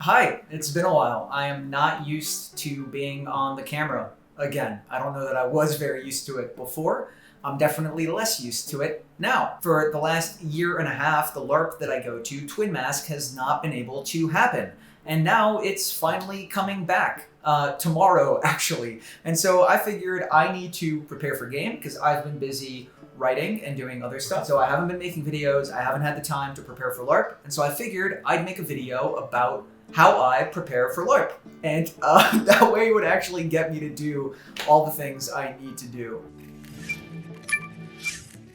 Hi, it's been a while. I am not used to being on the camera again. I don't know that I was very used to it before. I'm definitely less used to it now. For the last year and a half, the LARP that I go to, Twin Mask, has not been able to happen. And now it's finally coming back. Tomorrow, actually. And so I figured I need to prepare for game because I've been busy writing and doing other stuff. So I haven't been making videos. I haven't had the time to prepare for LARP. And so I figured I'd make a video about how I prepare for LARP. And that way it would actually get me to do all the things I need to do.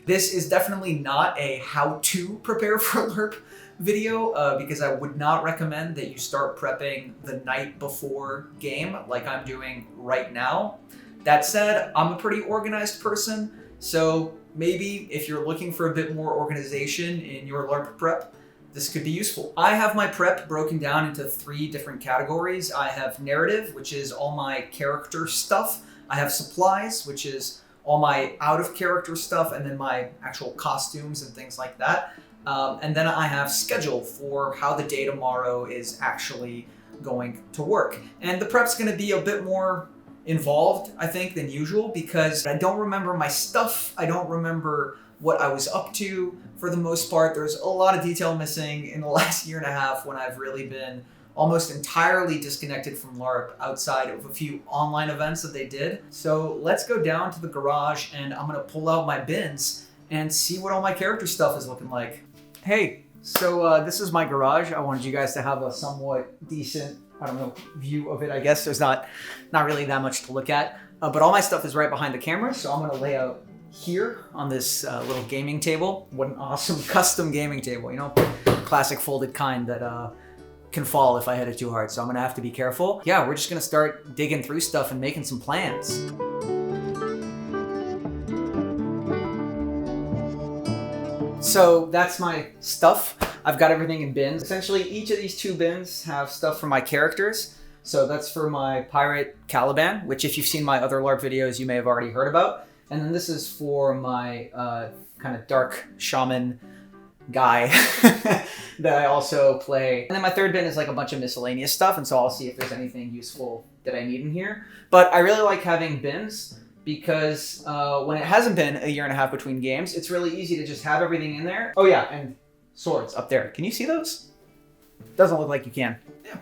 This is definitely not a how to prepare for LARP video because I would not recommend that you start prepping the night before game like I'm doing right now. That said, I'm a pretty organized person, so maybe if you're looking for a bit more organization in your LARP prep, this could be useful. I have my prep broken down into 3 different categories. I have narrative, which is all my character stuff. I have supplies, which is all my out of character stuff, and then my actual costumes and things like that. And then I have schedule for how the day tomorrow is actually going to work. And the prep's gonna be a bit more involved, I think, than usual because I don't remember my stuff. I don't remember what I was up to for the most part. There's a lot of detail missing in the last year and a half when I've really been almost entirely disconnected from LARP outside of a few online events that they did. So let's go down to the garage and I'm gonna pull out my bins and see what all my character stuff is looking like. Hey, so this is my garage. I wanted you guys to have a somewhat decent, I don't know, view of it, I guess. There's not really that much to look at, but all my stuff is right behind the camera. So I'm gonna lay out here on this little gaming table. What an awesome custom gaming table, you know, classic folded kind that can fall if I hit it too hard. So I'm gonna have to be careful. Yeah, we're just gonna start digging through stuff and making some plans. So that's my stuff. I've got everything in bins. Essentially, each of these 2 bins have stuff for my characters. So that's for my pirate Caliban, which if you've seen my other LARP videos, you may have already heard about. And then this is for my kind of dark shaman guy that I also play. And then my 3rd bin is like a bunch of miscellaneous stuff, and so I'll see if there's anything useful that I need in here. But I really like having bins because when it hasn't been a year and a half between games, it's really easy to just have everything in there. Oh yeah, and swords up there. Can you see those? Doesn't look like you can. Yeah.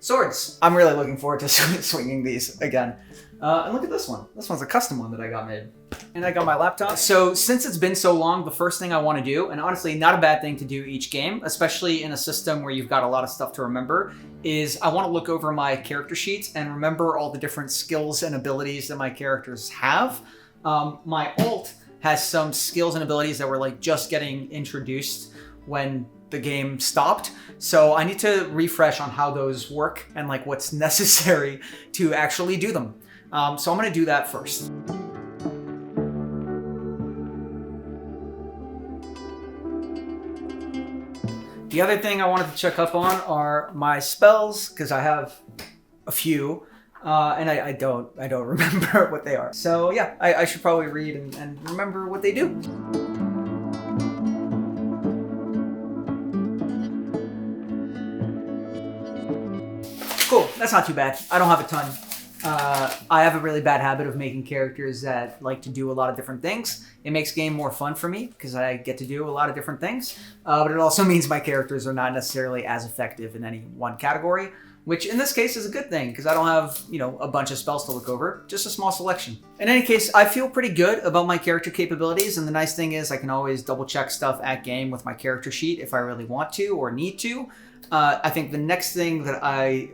Swords. I'm really looking forward to swinging these again. And look at this one. This one's a custom one that I got made. And I got my laptop. So since it's been so long, the first thing I want to do, and honestly not a bad thing to do each game, especially in a system where you've got a lot of stuff to remember, is I want to look over my character sheets and remember all the different skills and abilities that my characters have. My alt has some skills and abilities that were like just getting introduced when the game stopped. So I need to refresh on how those work and like what's necessary to actually do them. So I'm gonna do that first. The other thing I wanted to check up on are my spells, because I have a few, and I don't remember what they are. So yeah, I should probably read and remember what they do. Cool, that's not too bad. I don't have a ton. I have a really bad habit of making characters that like to do a lot of different things. It makes game more fun for me because I get to do a lot of different things, but it also means my characters are not necessarily as effective in any one category, which in this case is a good thing because I don't have, you know, a bunch of spells to look over, just a small selection. In any case, I feel pretty good about my character capabilities, and the nice thing is I can always double check stuff at game with my character sheet if I really want to or need to. I think the next thing that I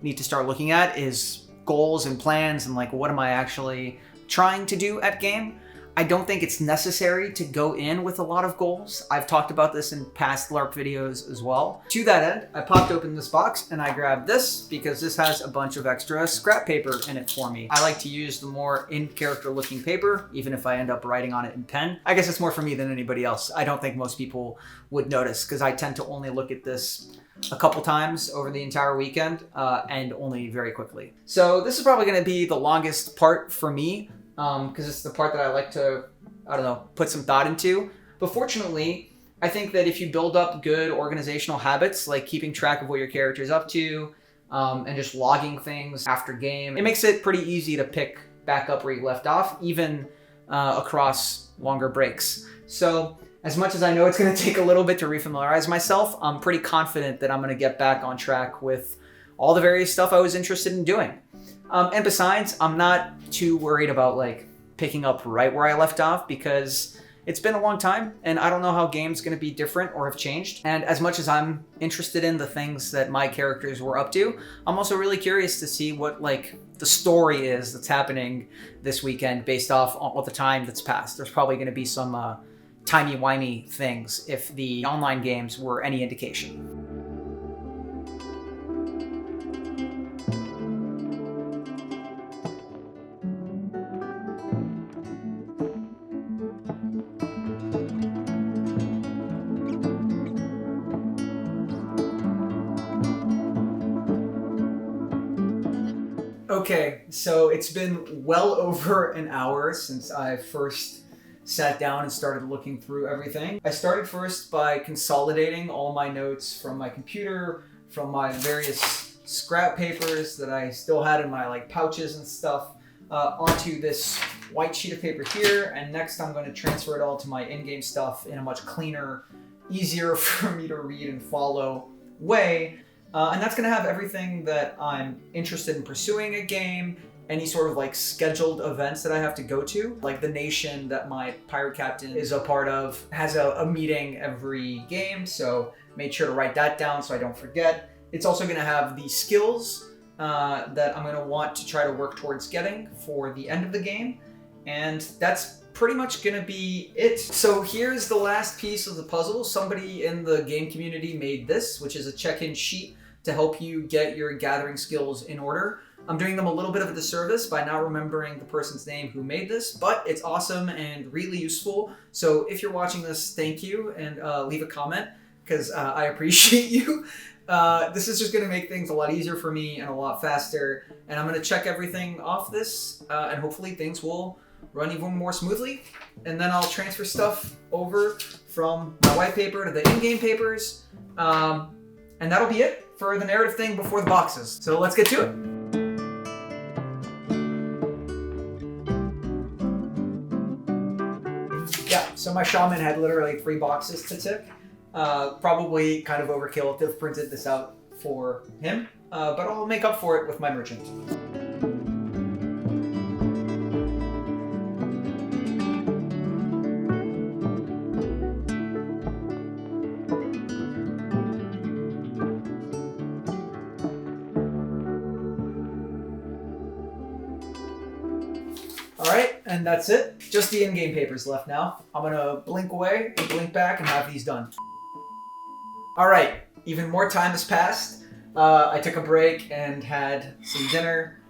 need to start looking at is goals and plans and like what am I actually trying to do at game. I don't think it's necessary to go in with a lot of goals. I've talked about this in past LARP videos as well. To that end, I popped open this box and I grabbed this because this has a bunch of extra scrap paper in it for me. I like to use the more in-character looking paper, even if I end up writing on it in pen. I guess it's more for me than anybody else. I don't think most people would notice because I tend to only look at this a couple times over the entire weekend and only very quickly. So this is probably going to be the longest part for me because it's the part that I like to, I don't know, put some thought into. But fortunately, I think that if you build up good organizational habits, like keeping track of what your character is up to, and just logging things after game, it makes it pretty easy to pick back up where you left off, even across longer breaks. So as much as I know it's going to take a little bit to refamiliarize myself, I'm pretty confident that I'm going to get back on track with all the various stuff I was interested in doing. And besides, I'm not too worried about like picking up right where I left off, because it's been a long time and I don't know how game's going to be different or have changed. And as much as I'm interested in the things that my characters were up to, I'm also really curious to see what like the story is that's happening this weekend based off all the time that's passed. There's probably going to be some timey-wimey things if the online games were any indication. Okay, so it's been well over an hour since I first sat down and started looking through everything. I started first by consolidating all my notes from my computer, from my various scrap papers that I still had in my like pouches and stuff, onto this white sheet of paper here, and next I'm going to transfer it all to my in-game stuff in a much cleaner, easier for me to read and follow way. And that's going to have everything that I'm interested in pursuing a game, any sort of like scheduled events that I have to go to, like the nation that my pirate captain is a part of has a meeting every game, so made sure to write that down so I don't forget. It's also going to have the skills that I'm going to want to try to work towards getting for the end of the game, and that's pretty much gonna be it. So here's the last piece of the puzzle. Somebody in the game community made this, which is a check-in sheet to help you get your gathering skills in order. I'm doing them a little bit of a disservice by not remembering the person's name who made this, but it's awesome and really useful. So if you're watching this, thank you, and leave a comment, because I appreciate you. This is just gonna make things a lot easier for me and a lot faster, and I'm gonna check everything off this, and hopefully things will run even more smoothly, and then I'll transfer stuff over from my white paper to the in-game papers, and that'll be it for the narrative thing before the boxes. So let's get to it. Yeah, so my shaman had literally 3 boxes to tick. Probably kind of overkill to have printed this out for him, but I'll make up for it with my merchant. Alright, and that's it. Just the in-game papers left now. I'm gonna blink away and blink back and have these done. Alright, even more time has passed. I took a break and had some dinner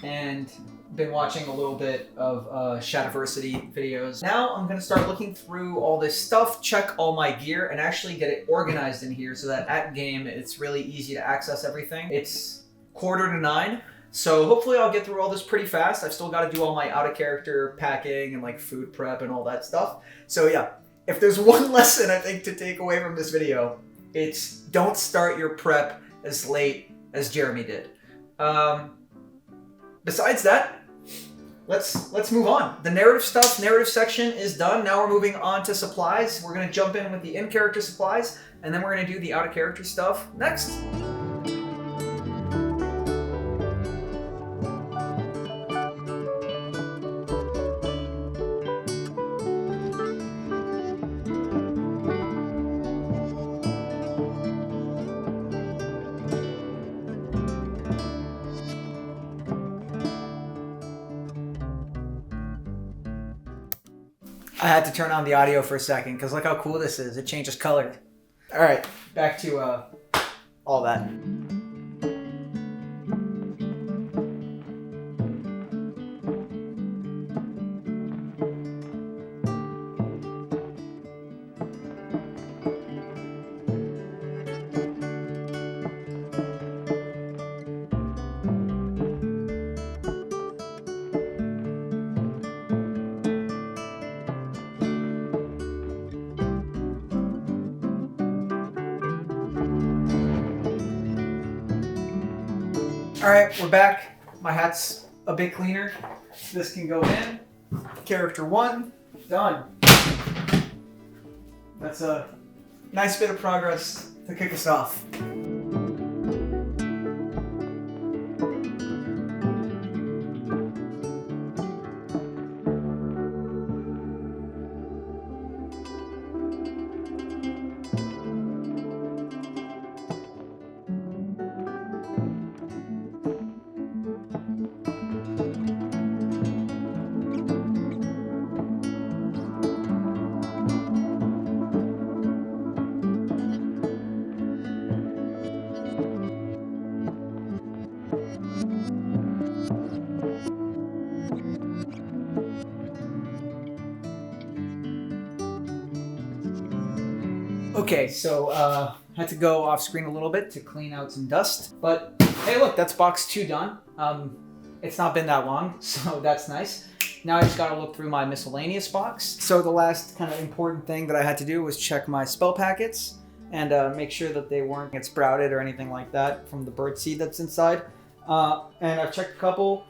and been watching a little bit of Shadiversity videos. Now I'm gonna start looking through all this stuff, check all my gear, and actually get it organized in here so that at game it's really easy to access everything. It's 8:45. So hopefully I'll get through all this pretty fast. I've still got to do all my out-of-character packing and like food prep and all that stuff. So yeah, if there's one lesson I think to take away from this video, it's don't start your prep as late as Jeremy did. Besides that, let's move on. The narrative stuff, narrative section is done. Now we're moving on to supplies. We're going to jump in with the in-character supplies, and then we're going to do the out-of-character stuff next. I had to turn on the audio for a second because look how cool this is. It changes color. All right, back to all that. All right, we're back. My hat's a bit cleaner. This can go in. Character 1, done. That's a nice bit of progress to kick us off. Okay, so had to go off screen a little bit to clean out some dust, but hey look, that's box 2 done. It's not been that long, so that's nice. Now I just gotta look through my miscellaneous box. So the last kind of important thing that I had to do was check my spell packets and make sure that they weren't get sprouted or anything like that from the bird seed that's inside. And I've checked a couple.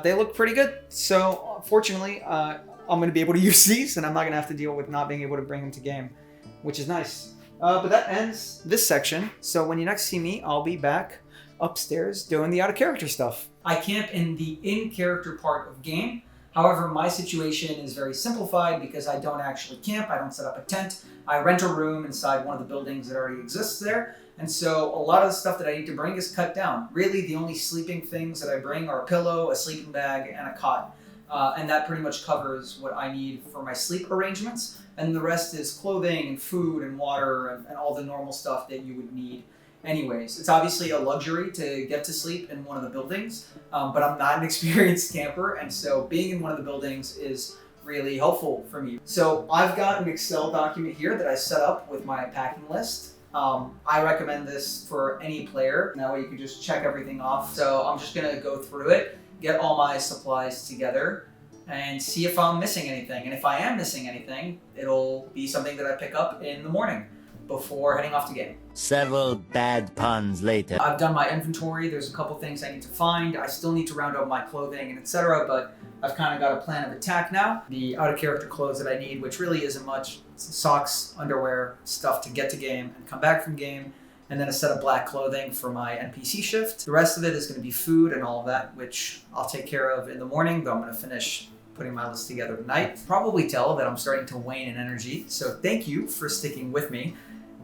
They look pretty good. So fortunately, I'm gonna be able to use these and I'm not gonna have to deal with not being able to bring them to game, which is nice. But that ends this section. So when you next see me, I'll be back upstairs doing the out of character stuff. I camp in the in-character part of game. However, my situation is very simplified because I don't actually camp. I don't set up a tent. I rent a room inside one of the buildings that already exists there. And so a lot of the stuff that I need to bring is cut down. Really, the only sleeping things that I bring are a pillow, a sleeping bag, and a cot. And that pretty much covers what I need for my sleep arrangements. And the rest is clothing and food and water and all the normal stuff that you would need anyways. It's obviously a luxury to get to sleep in one of the buildings, but I'm not an experienced camper, and so being in one of the buildings is really helpful for me. So I've got an Excel document here that I set up with my packing list. I recommend this for any player. That way you can just check everything off. So I'm just gonna go through it, get all my supplies together, and see if I'm missing anything. And if I am missing anything, it'll be something that I pick up in the morning before heading off to game. Several bad puns later. I've done my inventory. There's a couple things I need to find. I still need to round up my clothing and etc., but I've kind of got a plan of attack now. The out of character clothes that I need, which really isn't much, socks, underwear, stuff to get to game and come back from game, and then a set of black clothing for my NPC shift. The rest of it is going to be food and all of that, which I'll take care of in the morning, though I'm going to finish putting my list together tonight. Probably tell that I'm starting to wane in energy, so thank you for sticking with me.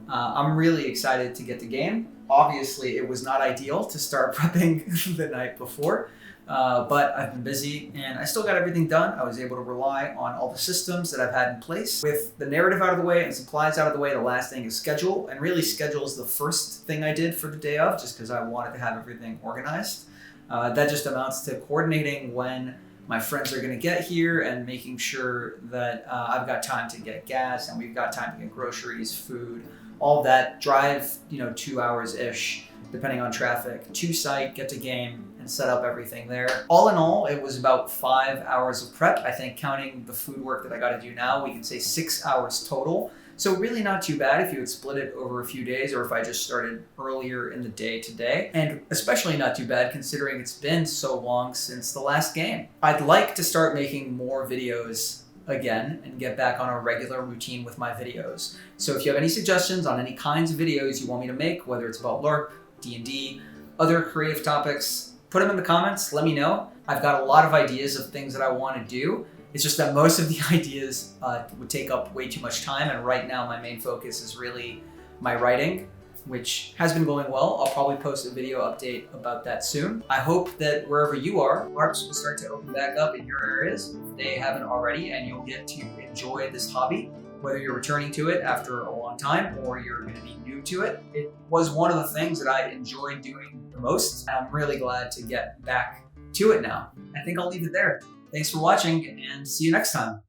I'm really excited to get to game. Obviously, it was not ideal to start prepping the night before, but I've been busy and I still got everything done. I was able to rely on all the systems that I've had in place. With the narrative out of the way and supplies out of the way, the last thing is schedule, and really schedule is the first thing I did for the day of, just because I wanted to have everything organized. That just amounts to coordinating when my friends are going to get here and making sure that I've got time to get gas and we've got time to get groceries, food, all that. Drive, 2 hours-ish, depending on traffic, to site, get to game, and set up everything there. All in all, it was about 5 hours of prep. I think counting the food work that I got to do now, we can say 6 hours total. So really not too bad if you would split it over a few days, or if I just started earlier in the day today. And especially not too bad considering it's been so long since the last game. I'd like to start making more videos again and get back on a regular routine with my videos. So if you have any suggestions on any kinds of videos you want me to make, whether it's about LARP, D&D, other creative topics, put them in the comments, let me know. I've got a lot of ideas of things that I want to do. It's just that most of the ideas would take up way too much time, and right now my main focus is really my writing, which has been going well. I'll probably post a video update about that soon. I hope that wherever you are, LARPs will start to open back up in your areas if they haven't already, and you'll get to enjoy this hobby, whether you're returning to it after a long time or you're going to be new to it. It was one of the things that I enjoyed doing the most, and I'm really glad to get back to it now. I think I'll leave it there. Thanks for watching, and see you next time.